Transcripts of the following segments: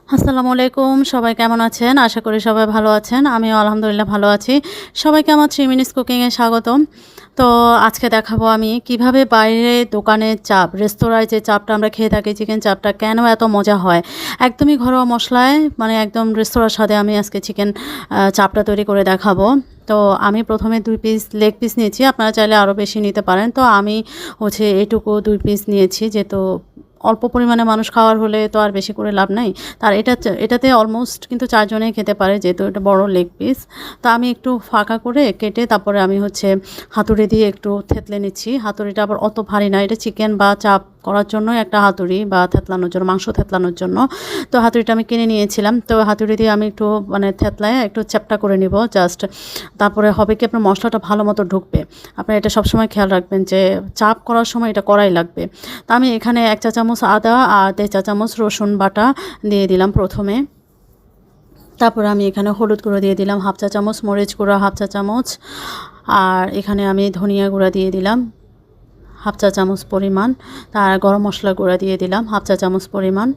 আসসালামু আলাইকুম, সবাই কেমন আছেন? আশা করি সবাই ভালো আছেন। আমিও আলহামদুলিল্লাহ ভালো আছি। সবাইকে আমার 3 মিনিটস কুকিংয়ে স্বাগতম। তো আজকে দেখাবো আমি কিভাবে বাইরে দোকানের চাপ, রেস্তোরাঁয় যে চাপটা আমরা খেয়ে থাকি, চিকেন চাপটা কেন এত মজা হয়। একদমই ঘরোয়া মশলায় মানে একদম রেস্তোরাঁর স্বাদে আমি আজকে চিকেন চাপটা তৈরি করে দেখাবো। তো আমি প্রথমে 2 পিস লেগ পিস নিয়েছি। আপনারা চাইলে আরও বেশি নিতে পারেন। তো আমি এটুকু 2 পিস নিয়েছি, যেহেতু অল্প পরিমাণে মানুষ খাওয়ার হলে তো আর বেশি করে লাভ নাই। তার এটাতে অলমোস্ট কিন্তু 4 জনেই খেতে পারে, যেহেতু এটা বড় লেগ পিস। তো আমি একটু ফাঁকা করে কেটে তারপরে আমি হাতুড়ি দিয়ে একটু থেতলে নিচ্ছি। হাতুড়িটা আবার অত ভারী না, এটা চিকেন বা চাপ করার জন্য একটা হাতুড়ি, বা থেতলানোর জন্য, মাংস থেতলানোর জন্য। তো হাতুড়িটা আমি কিনে নিয়েছিলাম। তো হাতুড়ি দিয়ে আমি একটু থেতলায় একটু চ্যাপ্টা করে নিব জাস্ট। তারপরে হবে কি, আপনার মশলাটা ভালো মতো ঢুকবে। আপনারা এটা সবসময় খেয়াল রাখবেন যে চাপ করার সময় এটা করাই লাগবে। তা আমি এখানে 1 চা চামচ আদা আর 1.5 চা চামচ রসুন বাটা দিয়ে দিলাম প্রথমে। তারপরে আমি এখানে হলুদ গুঁড়ো দিয়ে দিলাম 1/2 চা চামচ, মরিচ গুঁড়ো 1/2 চা চামচ, আর এখানে আমি ধনিয়া গুঁড়া দিয়ে দিলাম 1/2 চা চামচ পরিমাণ। তার গরম মশলা গুঁড়া দিয়ে দিলাম 1/2 চা চামচ পরিমাণ।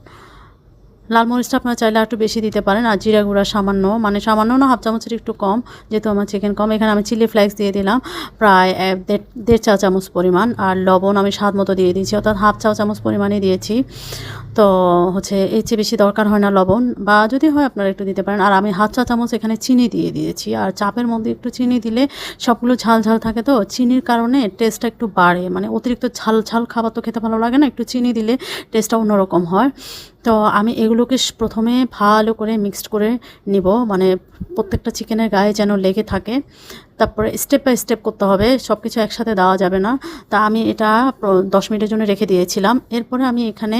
লাল মরিচটা আপনারা চাইলে একটু বেশি দিতে পারেন। আর জিরা গুঁড়া সামান্য, মানে সামান্য না, 1/2 চামচের একটু কম, যেহেতু আমার চিকেন কম। এখানে আমি চিলি ফ্লেক্স দিয়ে দিলাম প্রায় 1.5 চা চামচ পরিমাণ। আর লবণ আমি স্বাদ মতো দিয়ে দিয়েছি, অর্থাৎ 1/2 চা চামচ পরিমাণই দিয়েছি। তো এর চেয়ে বেশি দরকার হয় না লবণ, বা যদি হয় আপনারা একটু দিতে পারেন। আর আমি 1/2 চা চামচ এখানে চিনি দিয়ে দিয়েছি। আর চাপের মধ্যে একটু চিনি দিলে সবগুলো ঝাল ঝাল থাকে, তো চিনির কারণে টেস্টটা একটু বাড়ে। মানে অতিরিক্ত ঝাল ঝাল খাবার তো খেতে ভালো লাগে না, একটু চিনি দিলে টেস্টটা অন্যরকম হয়। তো আমি এগুলোকে প্রথমে ভালো করে মিক্সড করে নিব, মানে প্রত্যেকটা চিকেনের গায়ে যেন লেগে থাকে। তারপরে স্টেপ বাই স্টেপ করতে হবে, সব কিছু একসাথে দেওয়া যাবে না। তা আমি এটা 10 মিনিটের জন্য রেখে দিয়েছিলাম। এরপরে আমি এখানে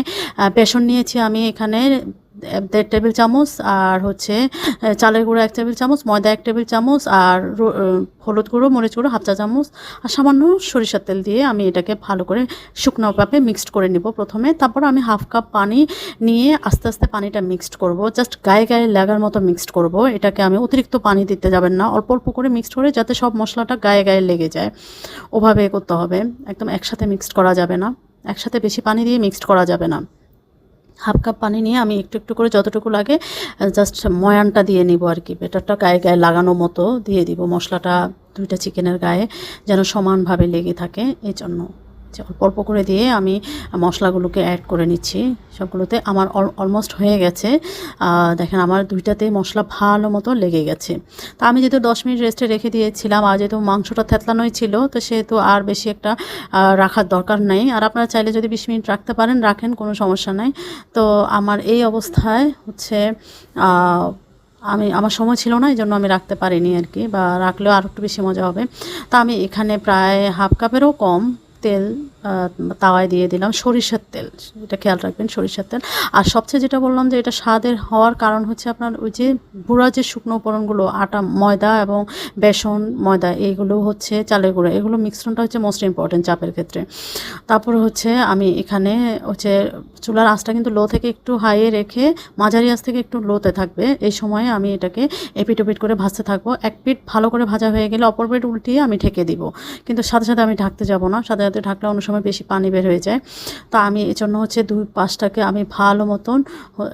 বেসন নিয়েছি। আমি এখানে 1.5 টেবিল চামচ, আর চালের গুঁড়ো 1 টেবিল চামচ, ময়দা 1 টেবিল চামচ, আর হলুদ গুঁড়ো, মরিচ গুঁড়ো 1/2 চা চামচ, আর সামান্য সরিষার তেল দিয়ে আমি এটাকে ভালো করে শুকনোভাবে মিক্সড করে নিব প্রথমে। তারপর আমি 1/2 কাপ পানি নিয়ে আস্তে আস্তে পানিটা মিক্সড করব, জাস্ট গায়ে গায়ে লাগার মতো মিক্সড করব। এটাকে আমি অতিরিক্ত পানি দিতে যাবেন না, অল্প অল্প করে মিক্সড করে যাতে সব মশলাটা গায়ে গায়ে লেগে যায়, ওভাবে করতে হবে। একদম একসাথে মিক্সড করা যাবে না, একসাথে বেশি পানি দিয়ে মিক্সড করা যাবে না। 1/2 কাপ পানি নিয়ে আমি একটু একটু করে যতটুকু লাগে জাস্ট ময়ানটা দিয়ে নিব আর কি, বেটারটা গায়ে গায়ে লাগানো মতো দিয়ে দিব মশলাটা, 2টা চিকেনের গায়ে যেন সমানভাবে লেগে থাকে। এই জন্য অল্প অল্প করে দিয়ে আমি মশলাগুলোকে অ্যাড করে নিচ্ছি সবগুলোতে। আমার অলমোস্ট হয়ে গেছে, দেখেন আমার 2টাতে মশলা ভালো মতো লেগে গেছে। তা আমি যেহেতু 10 মিনিট রেস্টে রেখে দিয়েছিলাম, আর যেহেতু মাংসটা থেতলানোই ছিল, তো সেহেতু আর বেশি একটা রাখার দরকার নেই। আর আপনারা চাইলে যদি 20 মিনিট রাখতে পারেন রাখেন, কোনো সমস্যা নাই। তো আমার এই অবস্থায় আমার সময় ছিল না, এই জন্য আমি রাখতে পারিনি আর কি, বা রাখলেও আর একটু বেশি মজা হবে। তা আমি এখানে প্রায় 1/2 কাপেরও কম তেল তাওয়ায় দিয়ে দিলাম, সরিষার তেল, এটা খেয়াল রাখবেন, সরিষার তেল। আর সবচেয়ে যেটা বললাম যে এটা স্বাদের হওয়ার কারণ আপনার ওই যে গুঁড়া যে শুকনো উপকরণগুলো, আটা, ময়দা এবং বেসন, ময়দা, এইগুলো চালের গুঁড়ো, এগুলো মিশ্রণটা মোস্ট ইম্পর্টেন্ট চাপের ক্ষেত্রে। তারপরে আমি এখানে চুলার আঁচটা কিন্তু লো থেকে একটু হাইয়ে রেখে মাঝারি আঁচ থেকে একটু লোতে থাকবে। এই সময়ে আমি এটাকে এপিট ওপিট করে ভাজতে থাকবো। এক পিঠ ভালো করে ভাজা হয়ে গেলে অপর পিঠ উল্টিয়ে আমি ঢেকে দিব, কিন্তু সাথে সাথে আমি ঢাকতে যাব না, সাথে সাথে ঢাকলে অন্য সময় বেশি পানি বের হয়ে যায়। তো আমি এই জন্য 2 পাশটাকে আমি ভালো মতন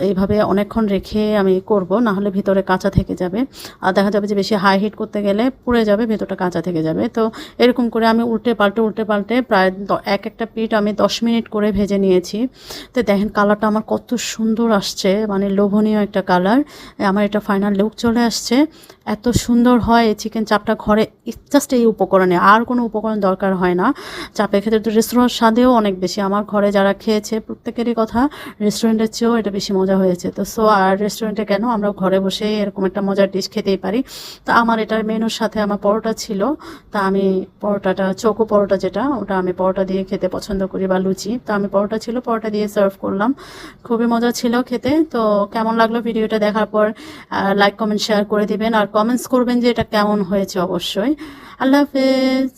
এইভাবে অনেকক্ষণ রেখে আমি করব, না হলে ভিতরে কাঁচা থেকে যাবে। আর দেখা যাবে যে বেশি হাই হিট করতে গেলে পুড়ে যাবে, ভেতরটা কাঁচা থেকে যাবে। তো এরকম করে আমি উল্টে পাল্টে প্রায় একটা পিঠ আমি 10 মিনিট করে ভেজে নিয়েছি। তো দেখেন কালারটা আমার কত সুন্দর আসছে, মানে লোভনীয় একটা কালার। আমার এটা ফাইনাল লুক চলে আসছে। এত সুন্দর হয় এই চিকেন চাপটা ঘরে, জাস্ট এই উপকরণে, আর কোনো উপকরণ দরকার হয় না। চাপের ক্ষেত্রে তো রেস্টুরেন্ট স্বাদেও অনেক বেশি, আমার ঘরে যারা খেয়েছে প্রত্যেকেরই কথা রেস্টুরেন্টের চেয়েও এটা বেশি মজা হয়েছে। তো আর রেস্টুরেন্টে কেন, আমরা ঘরে বসে এরকম একটা মজার ডিশ খেতেই পারি। তা আমার এটার মেনুর সাথে আমার পরোটা ছিল, তা আমি পরোটাটা, চৌকো পরোটা যেটা, ওটা আমি পরোটা দিয়ে খেতে পছন্দ করি, বা লুচি। তো আমি পরোটা ছিল, পরোটা দিয়ে সার্ভ করলাম, খুবই মজা ছিল খেতে। তো কেমন লাগলো ভিডিওটা দেখার পর লাইক কমেন্ট শেয়ার করে দিবেন, আর কমেন্টস করবেন যে এটা কেমন হয়েছে অবশ্যই। আল্লাহ হাফেজ।